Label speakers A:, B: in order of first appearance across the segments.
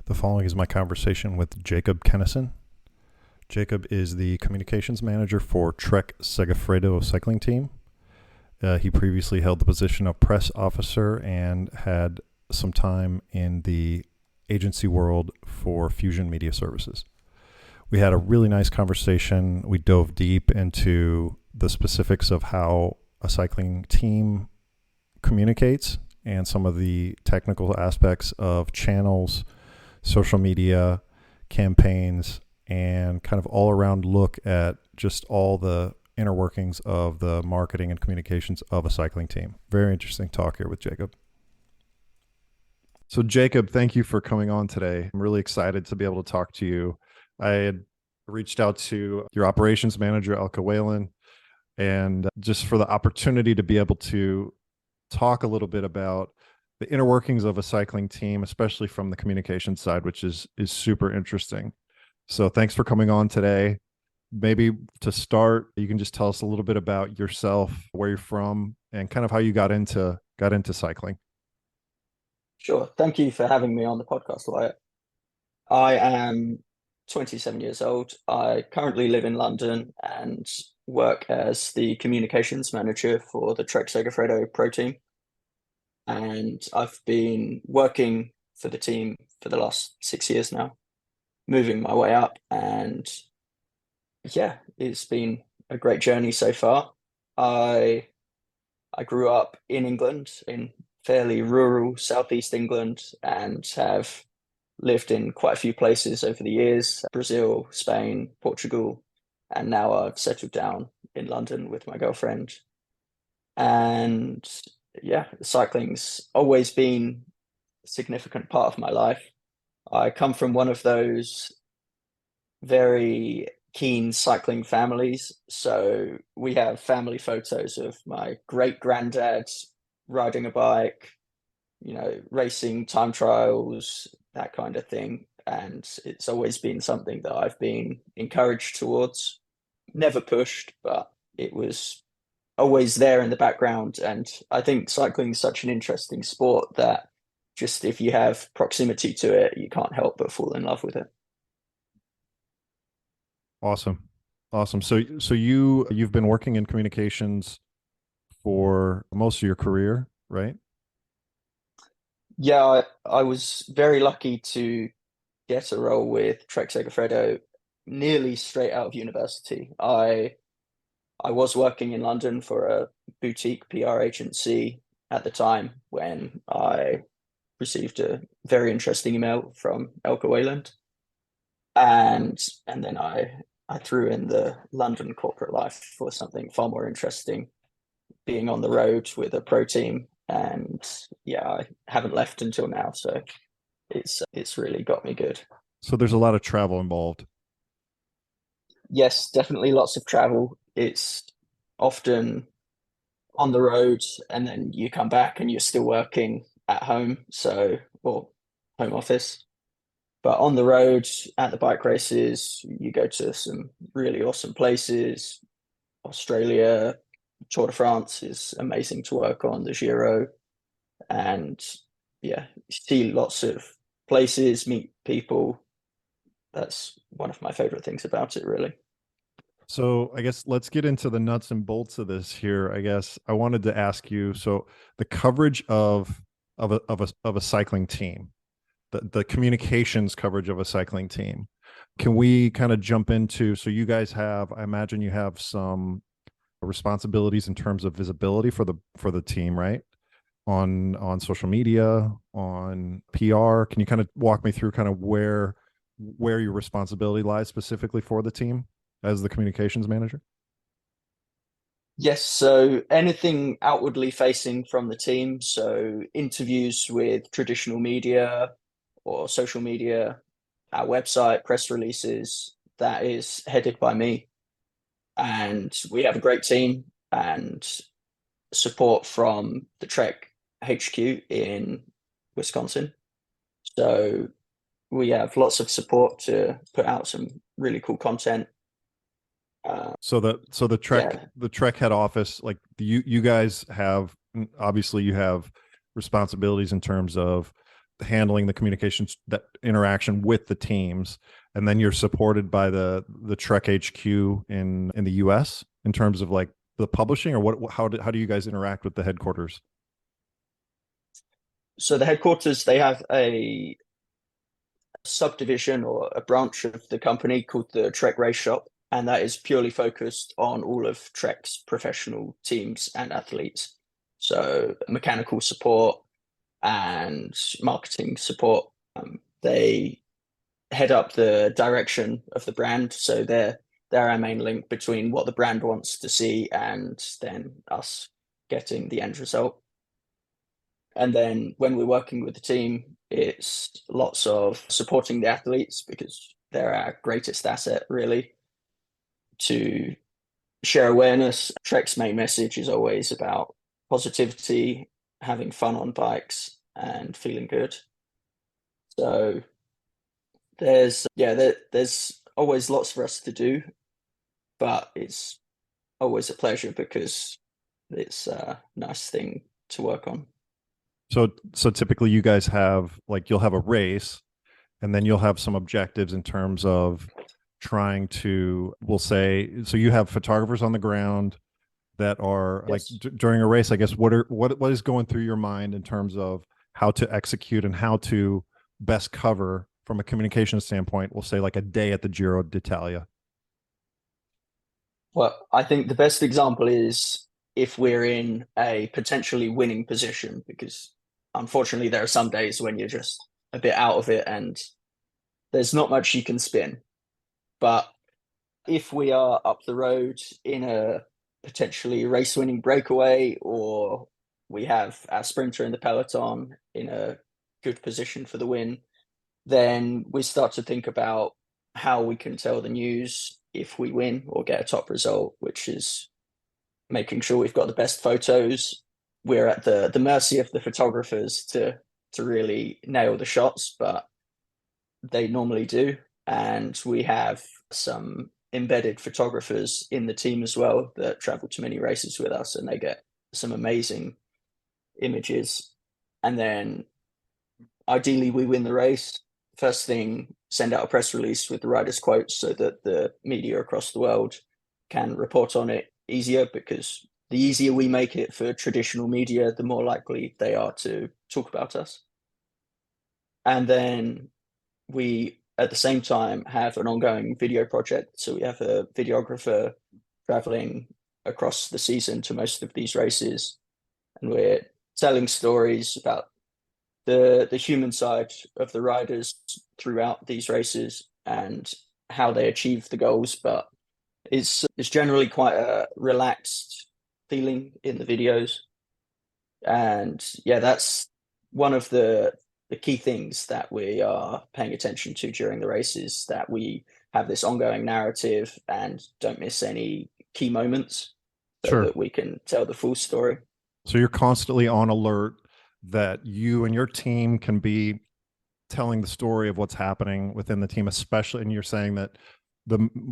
A: The following is my conversation with Jacob Kennison. Jacob is the communications manager for Trek-Lidl Cycling Team. He previously held the position of press officer and had some time in the agency world for Fusion Media Services. We had a really nice conversation. We dove deep into the specifics of how a cycling team communicates and some of the technical aspects of channels, social media, campaigns, and kind of all around look at just all the inner workings of the marketing and communications of a cycling team. Very interesting talk here with Jacob. So Jacob, thank you for coming on today. I'm really excited to be able to talk to you. I had reached out to your operations manager, Elka Whalen, and just for the opportunity to be able to talk a little bit about the inner workings of a cycling team, especially from the communication side, which is super interesting. So thanks for coming on today. Maybe to start, you can just tell us a little bit about yourself, where you're from, and kind of how you got into cycling.
B: Sure. Thank you for having me on the podcast, Wyatt. I am 27 years old. I currently live in London and work as the communications manager for the Trek Segafredo Pro Team. And I've been working for the team for the last 6 years now, moving my way up. And yeah, it's been a great journey so far. I grew up in England, in fairly rural southeast England, and have lived in quite a few places over the years: Brazil, Spain, Portugal, and now I've settled down in London with my girlfriend. And yeah, cycling's always been a significant part of my life. I come from one of those very keen cycling families, so we have family photos of my great granddad riding a bike, racing time trials, that kind of thing. And it's always been something that I've been encouraged towards, never pushed, but it was always there in the background. And I think cycling is such an interesting sport that just if you have proximity to it, you can't help but fall in love with it.
A: Awesome. So you've been working in communications for most of your career, right?
B: Yeah, I was very lucky to get a role with Trek Segafredo nearly straight out of university. I was working in London for a boutique PR agency at the time when I received a very interesting email from Elka Whalen. And then I threw in the London corporate life for something far more interesting, being on the road with a pro team. And yeah, I haven't left until now, so it's really got me good.
A: So there's a lot of travel involved.
B: Yes, definitely lots of travel. It's often on the road and then you come back and you're still working at home, or home office. But on the road at the bike races, you go to some really awesome places. Australia, Tour de France is amazing to work on, the Giro. And yeah, see lots of places, meet people. That's one of my favorite things about it, really.
A: So I guess let's get into the nuts and bolts of this here. I guess I wanted to ask you, so the coverage of a cycling team, the communications coverage of a cycling team. Can we kind of jump into, so you guys have, I imagine you have some responsibilities in terms of visibility for the team, right? On social media, on PR. Can you kind of walk me through kind of where your responsibility lies specifically for the team as the communications manager?
B: Yes, so anything outwardly facing from the team, so interviews with traditional media or social media, our website, press releases, that is headed by me. And we have a great team and support from the Trek HQ in Wisconsin. So we have lots of support to put out some really cool content.
A: So the Trek
B: Yeah,
A: the Trek head office, like you guys have, obviously you have responsibilities in terms of handling the communications, that interaction with the teams, and then you're supported by the Trek HQ in the US in terms of like the publishing, or what, how do you guys interact with the headquarters?
B: So the headquarters, they have a subdivision or a branch of the company called the Trek Race Shop, and that is purely focused on all of Trek's professional teams and athletes. So mechanical support and marketing support. They head up the direction of the brand, so they're our main link between what the brand wants to see and then us getting the end result. And then when we're working with the team, it's lots of supporting the athletes because they're our greatest asset, really, to share awareness. Trek's main message is always about positivity, having fun on bikes, and feeling good. So there's always lots for us to do, but it's always a pleasure because it's a nice thing to work on.
A: So typically you guys have, like, you'll have a race, and then you'll have some objectives in terms of trying to, we'll say, so you have photographers on the ground that are like
B: Yes.
A: during a race, I guess, what is going through your mind in terms of how to execute and how to best cover from a communication standpoint, we'll say like a day at the Giro d'Italia.
B: Well, I think the best example is if we're in a potentially winning position, because unfortunately there are some days when you're just a bit out of it and there's not much you can spin. But if we are up the road in a potentially race winning breakaway, or we have our sprinter in the peloton in a good position for the win, then we start to think about how we can tell the news if we win or get a top result, which is making sure we've got the best photos. We're at the mercy of the photographers to really nail the shots, but they normally do. And we have some embedded photographers in the team as well that travel to many races with us, and they get some amazing images. And then ideally we win the race. First thing, send out a press release with the riders' quotes so that the media across the world can report on it easier, because the easier we make it for traditional media, the more likely they are to talk about us. And then we, at the same time, have an ongoing video project. So we have a videographer traveling across the season to most of these races, and we're telling stories about the human side of the riders throughout these races and how they achieve the goals. But it's generally quite a relaxed feeling in the videos. And yeah, that's one of the key things that we are paying attention to during the races, that we have this ongoing narrative and don't miss any key moments so
A: Sure.
B: that we can tell the full story.
A: So you're constantly on alert that you and your team can be telling the story of what's happening within the team, especially, and you're saying that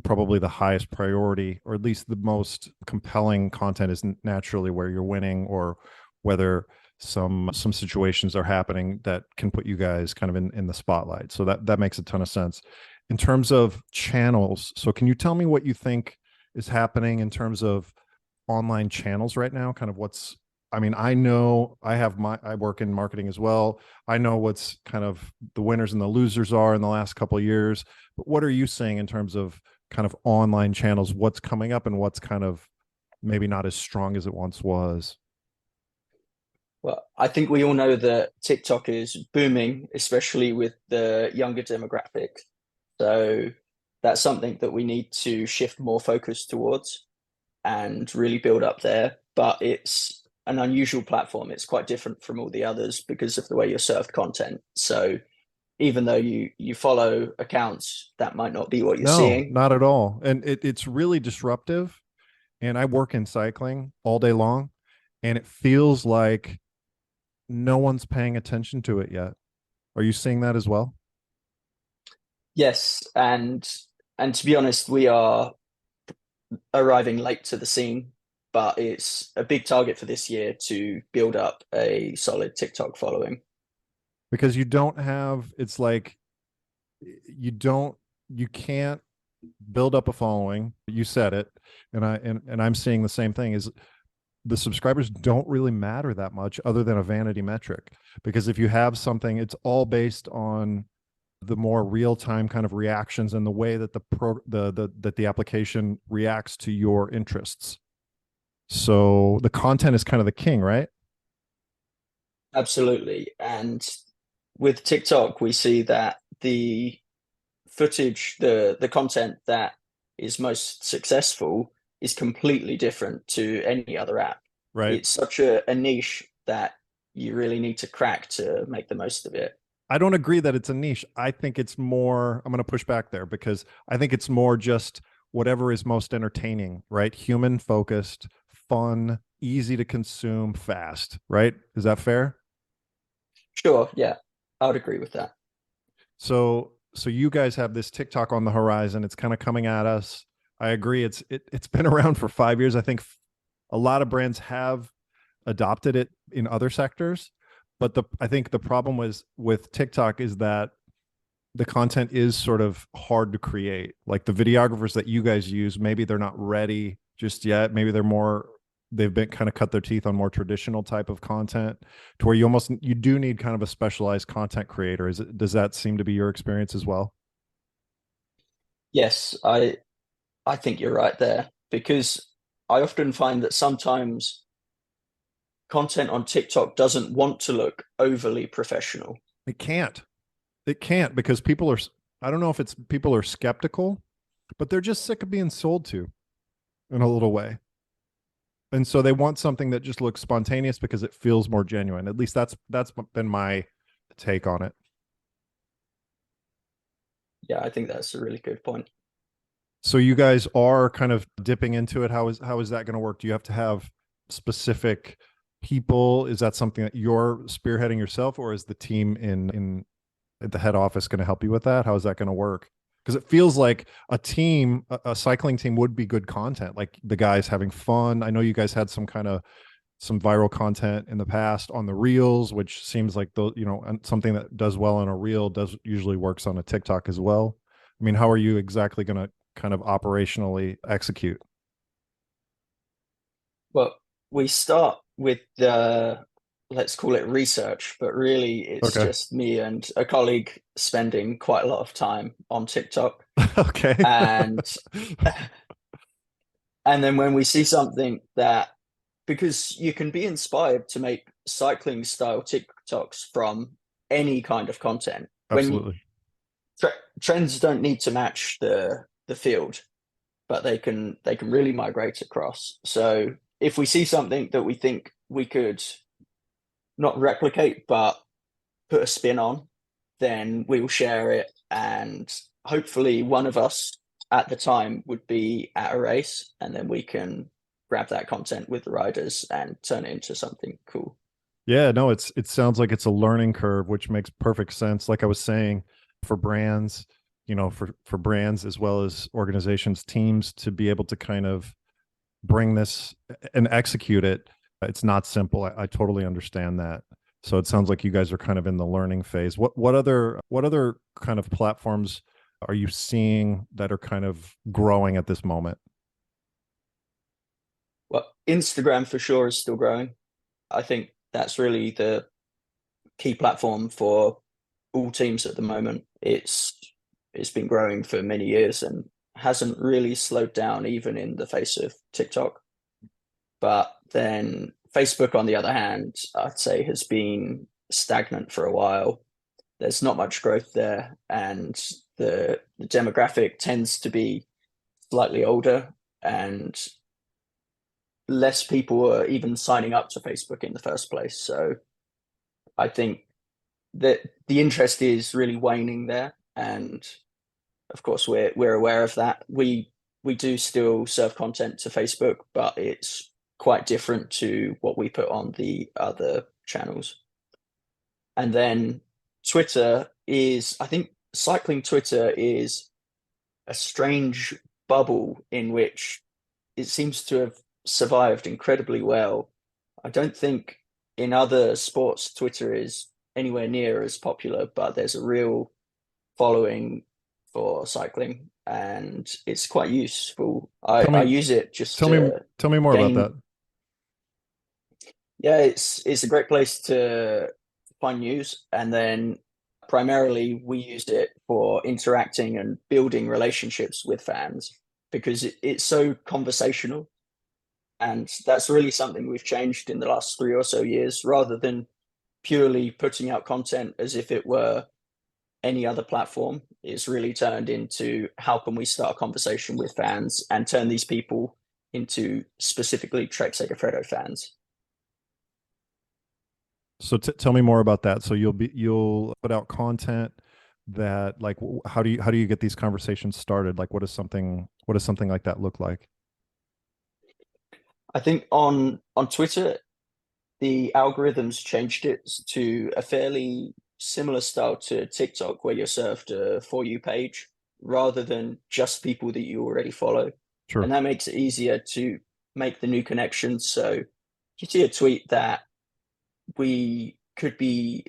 A: probably the highest priority, or at least the most compelling content, is naturally where you're winning, or whether some situations are happening that can put you guys kind of in the spotlight. So that makes a ton of sense. In terms of channels, so can you tell me what you think is happening in terms of online channels right now? Kind of what's, I mean, I know I work in marketing as well. I know what's kind of the winners and the losers are in the last couple of years, but what are you seeing in terms of kind of online channels? What's coming up and what's kind of maybe not as strong as it once was?
B: Well, I think we all know that TikTok is booming, especially with the younger demographic. So that's something that we need to shift more focus towards and really build up there. But it's an unusual platform. It's quite different from all the others because of the way you're served content. So even though you follow accounts, that might not be what you're
A: No,
B: seeing.
A: not at all. And it's really disruptive. And I work in cycling all day long, and it feels like no one's paying attention to it yet. Are you seeing that as well?
B: Yes, and to be honest, we are arriving late to the scene, but it's a big target for this year to build up a solid TikTok following.
A: because you don't have, it's like you don't, you can't build up a following. You said it, and I'm seeing the same thing. Is the subscribers don't really matter that much other than a vanity metric, because if you have something, it's all based on the more real-time kind of reactions and the way that the application reacts to your interests. So the content is kind of the king, right?
B: Absolutely. And with TikTok, we see that the footage, the content that is most successful is completely different to any other app.
A: Right.
B: It's such a niche that you really need to crack to make the most of it.
A: I don't agree that it's a niche. I think it's more, I'm going to push back there because I think it's more just whatever is most entertaining, right? Human focused, fun, easy to consume, fast, right? Is that fair?
B: Sure, yeah, I would agree with that.
A: So you guys have this TikTok on the horizon. It's kind of coming at us. I agree. It's been around for 5 years. I think a lot of brands have adopted it in other sectors, but I think the problem was with TikTok is that the content is sort of hard to create. Like the videographers that you guys use, maybe they're not ready just yet. Maybe they've been kind of cut their teeth on more traditional type of content to where you do need kind of a specialized content creator. Does that seem to be your experience as well?
B: Yes, I think you're right there because I often find that sometimes content on TikTok doesn't want to look overly professional.
A: It can't. It can't because I don't know if it's people are skeptical, but they're just sick of being sold to in a little way. And so they want something that just looks spontaneous because it feels more genuine. At least that's been my take on it.
B: Yeah, I think that's a really good point.
A: So you guys are kind of dipping into it. How is that going to work? Do you have to have specific people? Is that something that you're spearheading yourself, or is the team in at the head office going to help you with that? How is that going to work? Because it feels like a cycling team would be good content, like the guys having fun. I know you guys had some viral content in the past on the reels, which seems like something that does well on a reel does usually works on a TikTok as well. I mean, how are you exactly going to kind of operationally execute?
B: Well, we start with the, let's call it research, but really it's
A: Okay.
B: just me and a colleague spending quite a lot of time on TikTok.
A: Okay.
B: And and then when we see something that, because you can be inspired to make cycling style TikToks from any kind of content. When
A: Absolutely.
B: trends don't need to match the field, but they can really migrate across. So if we see something that we think we could not replicate but put a spin on, then we will share it. And hopefully, one of us at the time would be at a race, and then we can grab that content with the riders and turn it into something cool.
A: Yeah, no, it sounds like it's a learning curve, which makes perfect sense. Like I was saying, for brands, for brands as well as organizations, teams to be able to kind of bring this and execute it, it's not simple. I totally understand that. So it sounds like you guys are kind of in the learning phase. What other kind of platforms are you seeing that are kind of growing at this moment?
B: Well, Instagram for sure is still growing. I think that's really the key platform for all teams at the moment. It's been growing for many years and hasn't really slowed down even in the face of TikTok. But then Facebook, on the other hand, I'd say has been stagnant for a while. There's not much growth there, and the demographic tends to be slightly older, and less people are even signing up to Facebook in the first place. So I think that the interest is really waning there, and of course we're aware of that. We do still serve content to Facebook, but it's quite different to what we put on the other channels. And then Twitter is, I think, cycling Twitter is a strange bubble in which it seems to have survived incredibly well. I don't think in other sports Twitter is anywhere near as popular, but there's a real following for cycling, and it's quite useful.
A: Tell
B: I
A: me,
B: use it just
A: tell me,
B: to
A: tell me more about that.
B: gain. Yeah, it's a great place to find news, and then primarily we use it for interacting and building relationships with fans because it's so conversational, and that's really something we've changed in the last 3 or so years. Rather than purely putting out content as if it were any other platform, it's really turned into how can we start a conversation with fans and turn these people into specifically Trek Segafredo fans.
A: So tell me more about that. So you'll put out content that like how do you get these conversations started? Like what does something like that look like?
B: I think on Twitter, the algorithms changed it to a fairly similar style to TikTok, where you're served a For You page rather than just people that you already follow.
A: Sure.
B: And that makes it easier to make the new connections. So if you see a tweet that we could be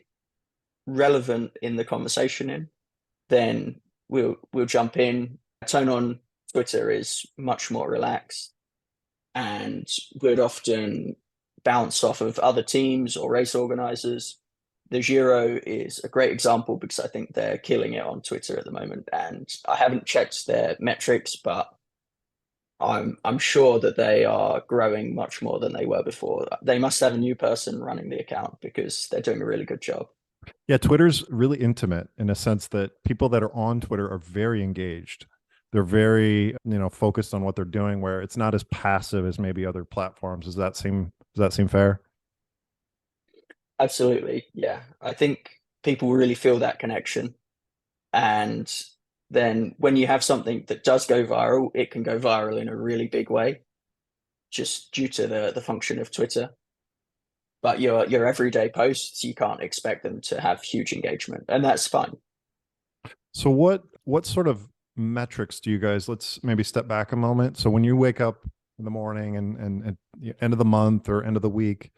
B: relevant in the conversation in, then we'll jump in. Tone on Twitter is much more relaxed, and would often bounce off of other teams or race organizers. The Giro is a great example because I think they're killing it on Twitter at the moment. And I haven't checked their metrics, but I'm sure that they are growing much more than they were before. They must have a new person running the account because they're doing a really good job.
A: Yeah, Twitter's really intimate in a sense that people that are on Twitter are very engaged. They're very, focused on what they're doing, where it's not as passive as maybe other platforms. Does that seem fair?
B: Absolutely. Yeah. I think people really feel that connection. And then when you have something that does go viral, it can go viral in a really big way, just due to the function of Twitter. But your everyday posts, you can't expect them to have huge engagement, and that's fine.
A: So what sort of metrics do you guys, let's maybe step back a moment. So when you wake up in the morning and end of the month or end of the week,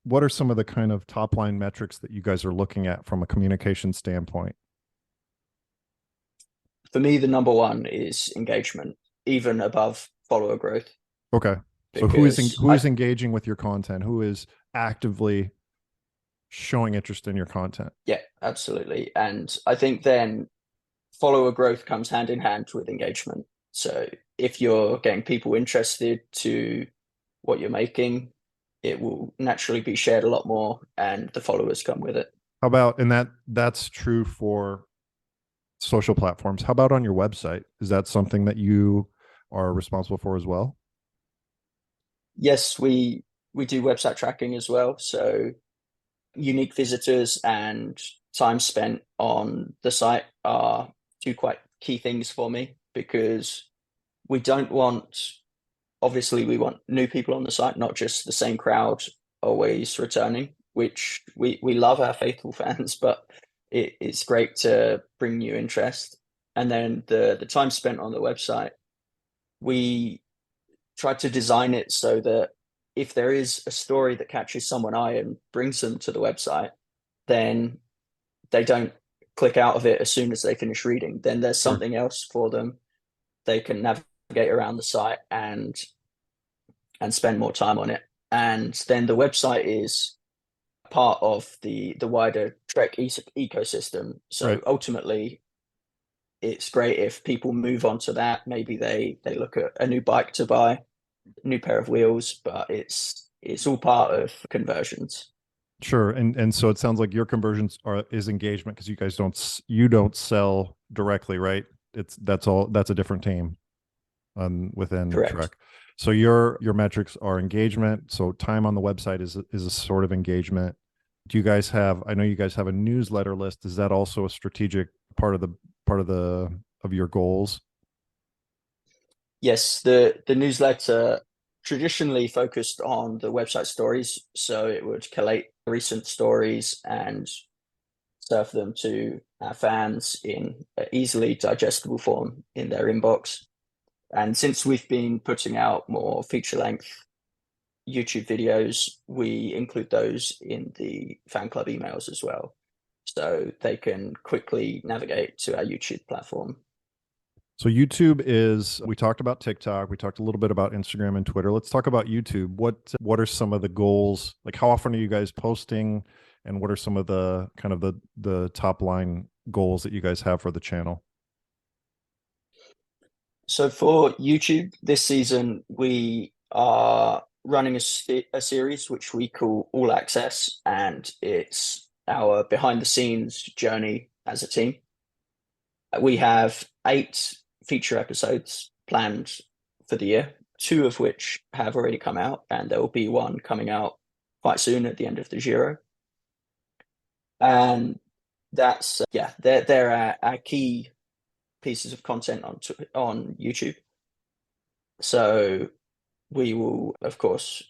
A: what are some of the kind of top line metrics that you guys are looking at from a communication standpoint?
B: For me, the number one is engagement, even above follower growth,
A: Okay. So
B: because
A: who is engaging with your content? Who is actively showing interest in your content?
B: yeah, absolutely. And I think then follower growth comes hand in hand with engagement. So if you're getting people interested to what you're making, it will naturally be shared a lot more, and the followers come with it.
A: How about, and that's true for social platforms. How about on your website? Is that something that you are responsible for as well?
B: Yes, we do website tracking as well. So unique visitors and time spent on the site are two quite key things for me, because we don't want, obviously we want new people on the site, not just the same crowd always returning, which we love our faithful fans, but it's great to bring new interest. And then the time spent on the website, we try to design it so that if there is a story that catches someone eye and brings them to the website, then they don't click out of it as soon as they finish reading. Then there's
A: Sure.
B: something else for them. They can navigate around the site and spend more time on it. And then the website is part of the wider Trek ecosystem.
A: Right.
B: So ultimately, it's great if people move on to that. Maybe they look at a new bike to buy, a new pair of wheels, but it's all part of conversions.
A: Sure. And so it sounds like your conversions are is engagement because you don't sell directly, right? That's a different team within
B: Correct.
A: Trek. So your metrics are engagement. So time on the website is a sort of engagement. Do you guys have, I know you guys have a newsletter list. Is that also a strategic part of your goals?
B: Yes, the newsletter traditionally focused on the website stories, so it would collate recent stories and serve them to our fans in an easily digestible form in their inbox. And since we've been putting out more feature length YouTube videos, we include those in the fan club emails as well. so they can quickly navigate to our YouTube platform.
A: So YouTube is, we talked about TikTok, we talked a little bit about Instagram and Twitter. Let's talk about YouTube. What are some of the goals? Like how often are you guys posting, and what are some of the kind of the top line goals that you guys have for the channel?
B: So for YouTube this season, we are running a series which we call All Access, and it's our behind the scenes journey as a team. We have 8 feature episodes planned for the year, 2 of which have already come out, and there will be one coming out quite soon at the end of the Giro. And that's they're our key pieces of content on YouTube. So we will, of course,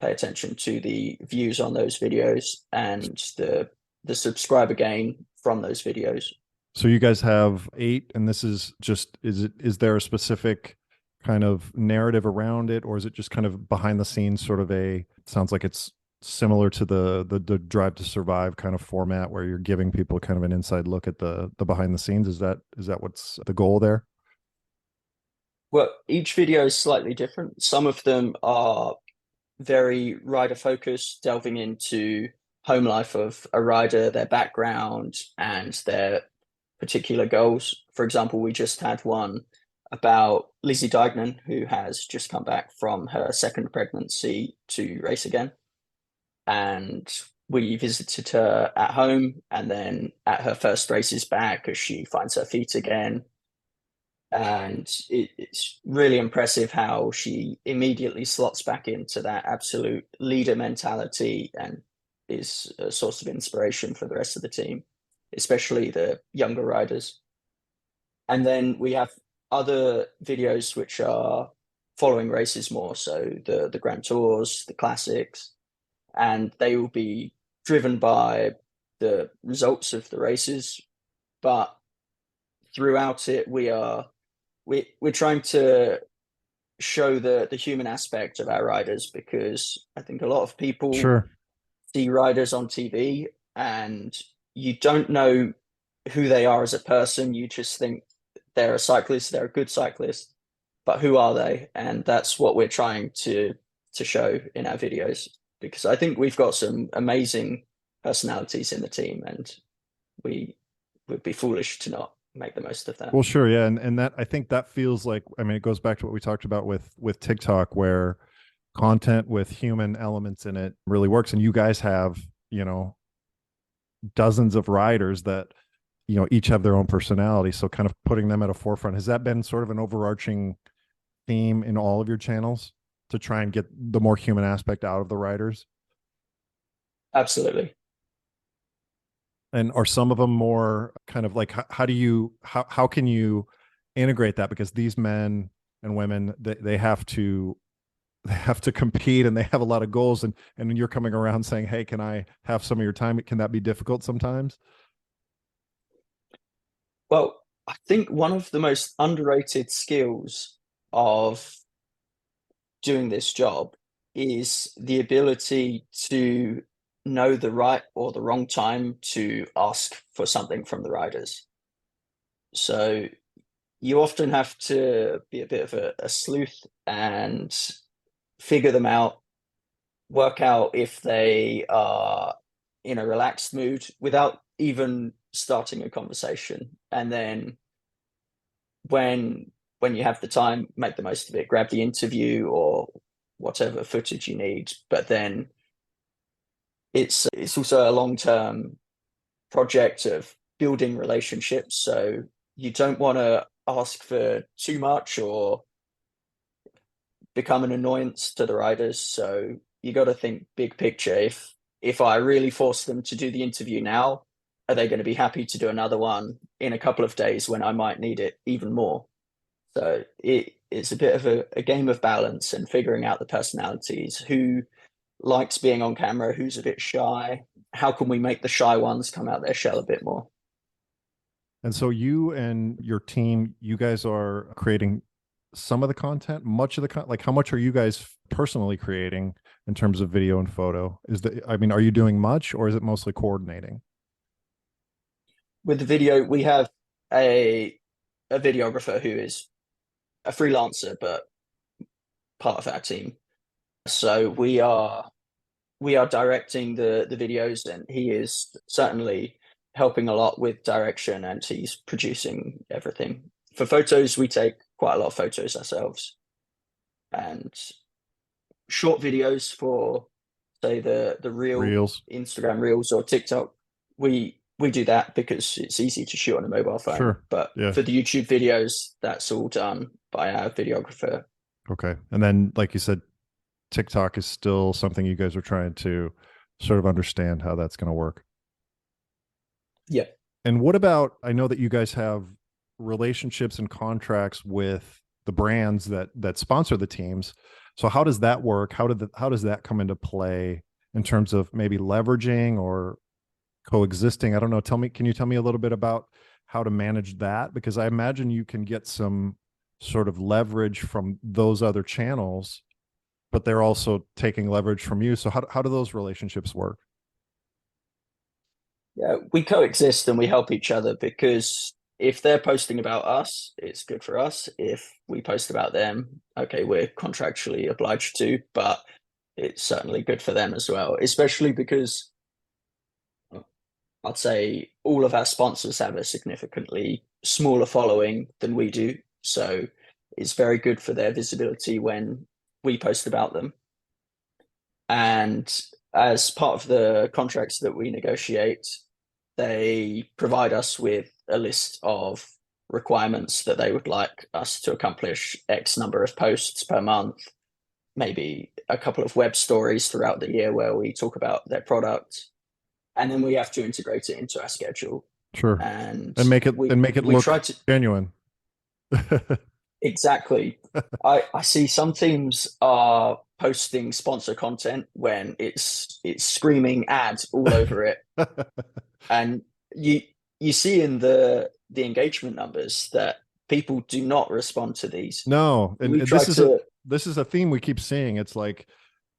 B: pay attention to the views on those videos and the subscriber gain from those videos.
A: So you guys have 8, and this is just, is there a specific kind of narrative around it, or is it just kind of behind the scenes sort of it sounds like it's similar to the Drive to Survive kind of format where you're giving people kind of an inside look at the behind the scenes? Is that what's the goal there?
B: Well, each video is slightly different. Some of them are very rider focused, delving into home life of a rider, their background, and their particular goals. For example, we just had one about Lizzie Deignan, who has just come back from her second pregnancy to race again. And we visited her at home and then at her first races back as she finds her feet again. And it's really impressive how she immediately slots back into that absolute leader mentality and is a source of inspiration for the rest of the team, especially the younger riders. And then we have other videos which are following races more, so the Grand Tours, the classics, and they will be driven by the results of the races. But throughout it, we're trying to show the human aspect of our riders, because I think a lot of people
A: Sure.
B: see riders on TV and you don't know who they are as a person. You just think they're a cyclist, they're a good cyclist, but who are they? And that's what we're trying to show in our videos, because I think we've got some amazing personalities in the team, and we would be foolish to not make the most of that.
A: Well, sure, yeah, and that, I think that feels like, I mean, it goes back to what we talked about with TikTok, where content with human elements in it really works. And you guys have, dozens of riders that, each have their own personality. So kind of putting them at a forefront, has that been sort of an overarching theme in all of your channels to try and get the more human aspect out of the riders?
B: Absolutely.
A: And are some of them more kind of like, how can you integrate that? Because these men and women, they have to compete, and they have a lot of goals, and you're coming around saying, hey, can I have some of your time? Can that be difficult sometimes?
B: Well, I think one of the most underrated skills of doing this job is the ability to know the right or the wrong time to ask for something from the riders. So you often have to be a bit of a sleuth and figure them out, work out if they are in a relaxed mood without even starting a conversation. And then when you have the time, make the most of it, grab the interview or whatever footage you need. But then it's also a long-term project of building relationships. So you don't want to ask for too much or become an annoyance to the riders. So you got to think big picture. If I really force them to do the interview now, are they going to be happy to do another one in a couple of days when I might need it even more? So it's a bit of a game of balance and figuring out the personalities, who likes being on camera, who's a bit shy. How can we make the shy ones come out their shell a bit more?
A: And so you and your team, you guys are creating some of the content, much of the like how much are you guys personally creating in terms of video and photo? I mean, are you doing much, or is it mostly coordinating?
B: with the video, we have a videographer who is a freelancer but part of our team. So we are directing the videos, and he is certainly helping a lot with direction, and he's producing everything. For photos, we take quite a lot of photos ourselves, and short videos for, say, the real
A: Reels.
B: Instagram reels or TikTok, we do that because it's easy to shoot on a mobile phone.
A: Sure.
B: But
A: Yeah.
B: for the YouTube videos, that's all done by our videographer.
A: Okay. And then, like you said, TikTok is still something you guys are trying to sort of understand how that's going to work.
B: Yeah.
A: And what about, I know that you guys have relationships and contracts with the brands that sponsor the teams. So how does that work? How does that come into play in terms of maybe leveraging or coexisting? I don't know. Can you tell me a little bit about how to manage that? Because I imagine you can get some sort of leverage from those other channels, but they're also taking leverage from you. So how do those relationships work?
B: Yeah, we coexist and we help each other, because if they're posting about us, it's good for us. If we post about them, okay, we're contractually obliged to, but it's certainly good for them as well, especially because I'd say all of our sponsors have a significantly smaller following than we do. So it's very good for their visibility when we post about them. And as part of the contracts that we negotiate, they provide us with a list of requirements that they would like us to accomplish: X number of posts per month, maybe a couple of web stories throughout the year where we talk about their product, and then we have to integrate it into our schedule.
A: Sure.
B: And
A: And make it
B: we try
A: look
B: to
A: genuine.
B: exactly. I see some teams are posting sponsor content when it's screaming ads all over it, and you you see in the engagement numbers that people do not respond to these.
A: No,
B: We
A: and
B: try to
A: this is a theme we keep seeing. It's like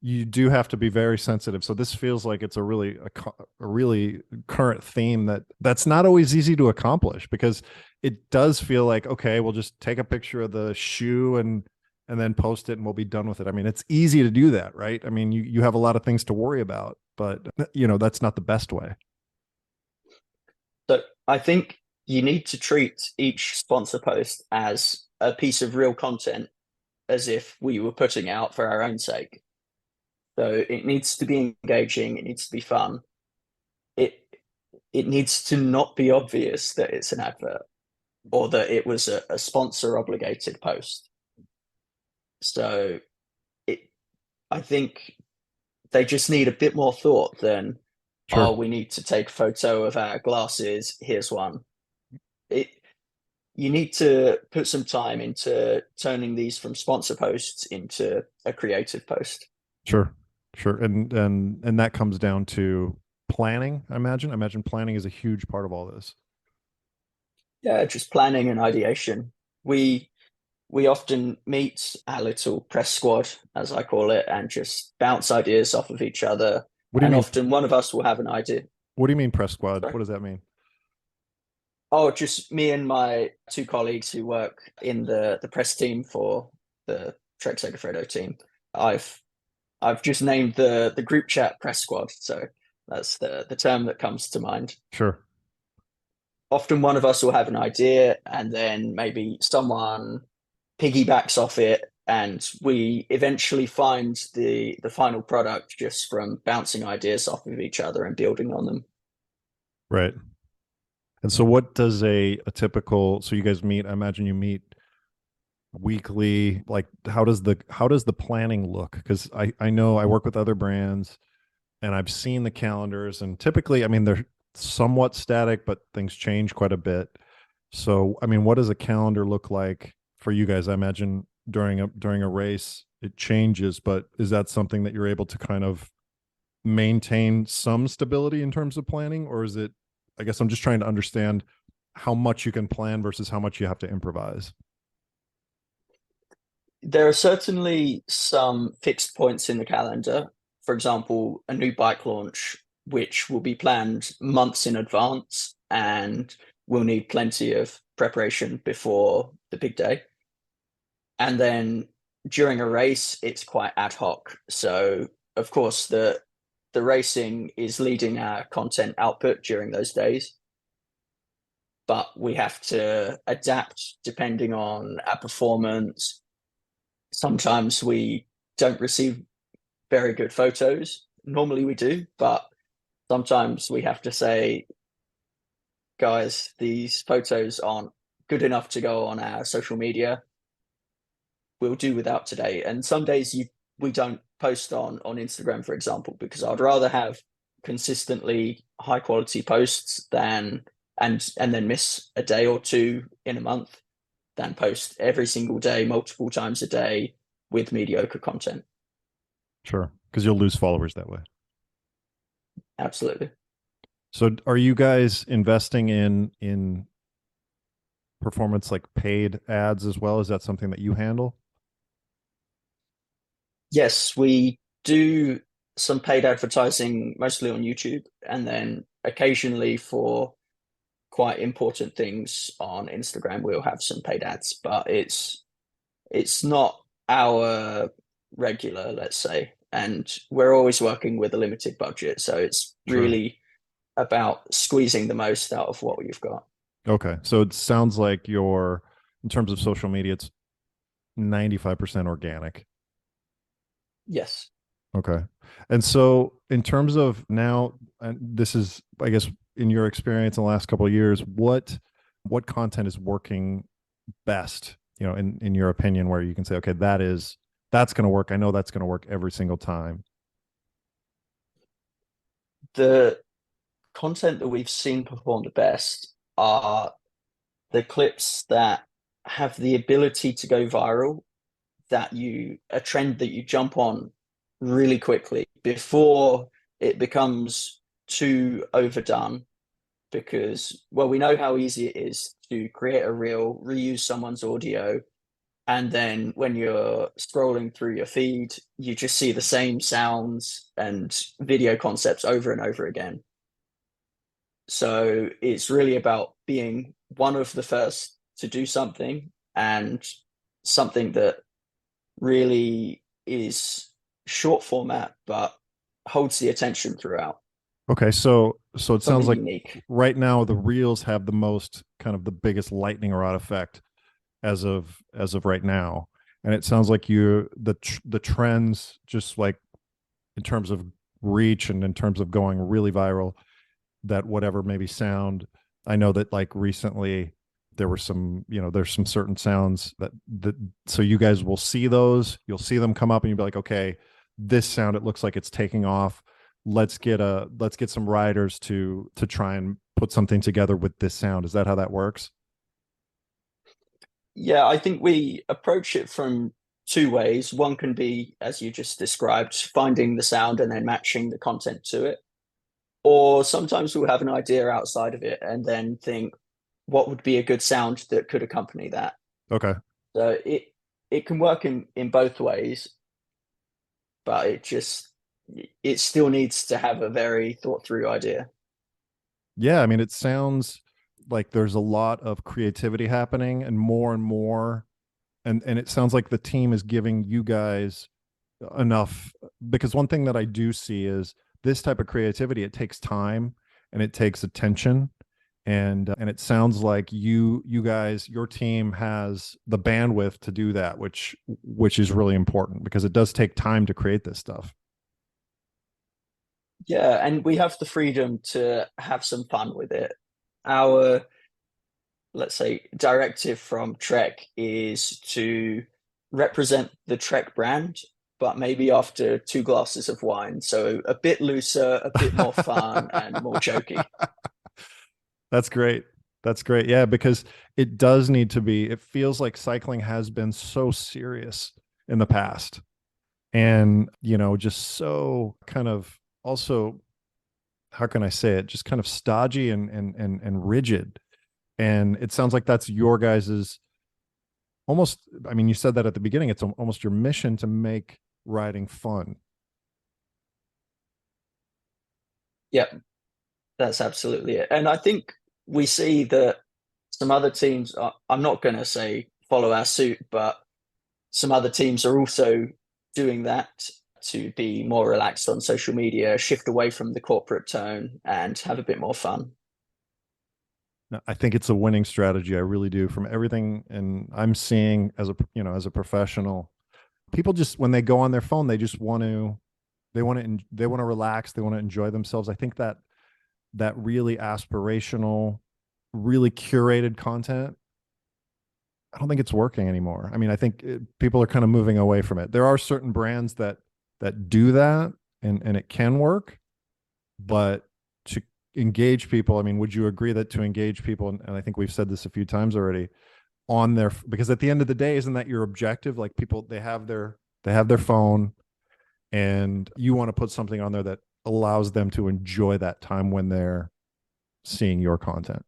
A: you do have to be very sensitive. So this feels like it's a really current theme that's not always easy to accomplish, because it does feel like, okay, we'll just take a picture of the shoe and then post it and we'll be done with it. I mean, it's easy to do that, right? I mean, you have a lot of things to worry about, but that's not the best way.
B: so I think you need to treat each sponsor post as a piece of real content, as if we were putting out for our own sake. So it needs to be engaging, it needs to be fun. It it needs to not be obvious that it's an advert or that it was a sponsor obligated post. So it I think they just need a bit more thought than,
A: Sure.
B: oh, we need to take a photo of our glasses, here's one. It You need to put some time into turning these from sponsor posts into a creative post.
A: Sure. Sure. And that comes down to planning, I imagine. I imagine planning is a huge part of all this.
B: Yeah, just planning and ideation. We we often meet our little press squad, as I call it, and just bounce ideas off of each other.
A: What do you
B: And
A: mean?
B: often one of us will have an idea.
A: What do you mean press squad?
B: Sorry.
A: What does that mean?
B: Oh, just me and my two colleagues who work in the press team for the Trek Segafredo team. I've I've just named the group chat press squad, so that's the term that comes to mind.
A: Sure.
B: Often one of us will have an idea, and then maybe someone piggybacks off it, and we eventually find the final product just from bouncing ideas off of each other and building on them.
A: Right. And so what does a typical, so you guys meet, I imagine you meet weekly, like how does the planning look? Because I know I work with other brands and I've seen the calendars, and typically, I mean, they're somewhat static, but things change quite a bit. So, I mean, what does a calendar look like for you guys? I imagine during a race it changes, but is that something that you're able to kind of maintain some stability in terms of planning, or is it, I guess I'm just trying to understand how much you can plan versus how much you have to improvise.
B: There are certainly some fixed points in the calendar. For example, a new bike launch, which will be planned months in advance, and we'll need plenty of preparation before the big day. And then during a race, it's quite ad hoc. So of course the racing is leading our content output during those days, but we have to adapt depending on our performance. Sometimes we don't receive very good photos. Normally we do, but sometimes we have to say, guys, these photos aren't good enough to go on our social media. We'll do without today. And some days we don't post on Instagram, for example, because I'd rather have consistently high quality posts than and then miss a day or two in a month than post every single day, multiple times a day with mediocre content.
A: Sure, because you'll lose followers that way.
B: Absolutely.
A: So are you guys investing in performance like paid ads as well? Is that something that you handle?
B: Yes, we do some paid advertising mostly on YouTube, and then occasionally for quite important things on Instagram we'll have some paid ads, but it's not our regular, let's say, and we're always working with a limited budget, so it's
A: Sure.
B: really about squeezing the most out of what you've got.
A: Okay. So it sounds like in terms of social media, it's 95% organic.
B: Yes.
A: Okay. And so in terms of now, and this is, I guess, in your experience in the last couple of years, what content is working best, in your opinion, where you can say, okay, that's going to work. I know that's going to work every single time.
B: The content that we've seen perform the best are the clips that have the ability to go viral, a trend that you jump on really quickly before it becomes too overdone. Because, well, we know how easy it is to create a reel, reuse someone's audio, and then when you're scrolling through your feed, you just see the same sounds and video concepts over and over again. So it's really about being one of the first to do something, and something that really is short format but holds the attention throughout.
A: Okay. So it sounds
B: Something
A: like
B: unique.
A: right now the reels have the most kind of the biggest lightning rod effect as of right now. And it sounds like the trends, just like in terms of reach and in terms of going really viral, that whatever maybe sound, I know that like recently there were there's some certain sounds that so you guys will see those, you'll see them come up and you'll be like, okay, this sound, it looks like it's taking off. Let's get some riders to try and put something together with this sound. Is that how that works?
B: Yeah, I think we approach it from two ways. One can be, as you just described, finding the sound and then matching the content to it. Or sometimes we'll have an idea outside of it and then think, what would be a good sound that could accompany that?
A: Okay.
B: So it can work in both ways, but it still needs to have a very thought through idea.
A: Yeah, I mean, it sounds like there's a lot of creativity happening and more, and it sounds like the team is giving you guys enough, because one thing that I do see is this type of creativity, it takes time and it takes attention, and it sounds like you guys, your team has the bandwidth to do that, which is really important because it does take time to create this stuff.
B: Yeah, and we have the freedom to have some fun with it. Our, let's say, directive from Trek is to represent the Trek brand, but maybe after two glasses of wine. So a bit looser, a bit more fun, and more jokey.
A: That's great. That's great. Yeah, because it does need to be. It feels like cycling has been so serious in the past, and just so kind of also, how can I say it? Just kind of stodgy and rigid. And it sounds like that's your guys's almost. I mean, you said that at the beginning. It's almost your mission to make riding fun.
B: Yeah, that's absolutely it. And I think we see that some other teams are, I'm not going to say follow our suit, but some other teams are also doing that to be more relaxed on social media, shift away from the corporate tone and have a bit more fun.
A: No, I think it's a winning strategy. I really do. From everything, and I'm seeing as a as a professional, people just when they go on their phone, they just want to they want to relax, they want to enjoy themselves. I think that that really aspirational, really curated content, I don't think it's working anymore. I mean, I think people are kind of moving away from it. There are certain brands that do that, and it can work, but to engage people, I mean, would you agree that to engage people, and I think we've said this a few times already, on their, because at the end of the day, isn't that your objective? Like, people, they have their phone, and you want to put something on there that allows them to enjoy that time when they're seeing your content.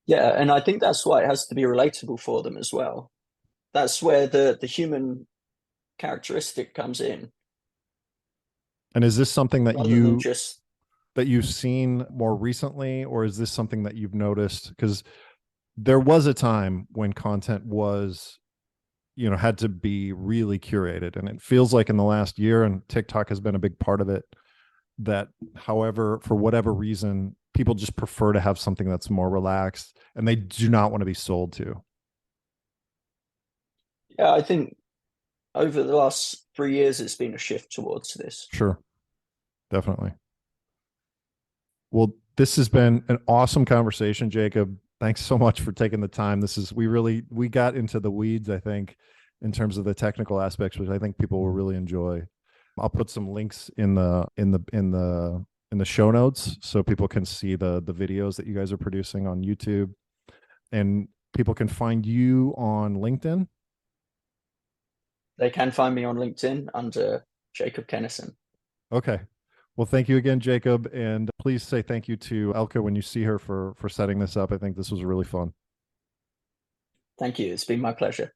B: Yeah, and I think that's why it has to be relatable for them as well. That's where the human characteristic comes in,
A: And is this something
B: rather than just
A: that you've seen more recently, or is this something that you've noticed? Because there was a time when content was, had to be really curated, and it feels like in the last year, and TikTok has been a big part of it, that however, for whatever reason, people just prefer to have something that's more relaxed, and they do not want to be sold to.
B: yeah, I think over the last 3 years it's been a shift towards this.
A: Sure, definitely. Well, this has been an awesome conversation, Jacob. Thanks so much for taking the time. We got into the weeds, I think, in terms of the technical aspects, which I think people will really enjoy. I'll put some links in the show notes so people can see the videos that you guys are producing on YouTube, and people can find you on LinkedIn.
B: They can find me on LinkedIn under Jacob Kennison.
A: Okay. Well, thank you again, Jacob, and please say thank you to Elka when you see her for setting this up. I think this was really fun.
B: Thank you. It's been my pleasure.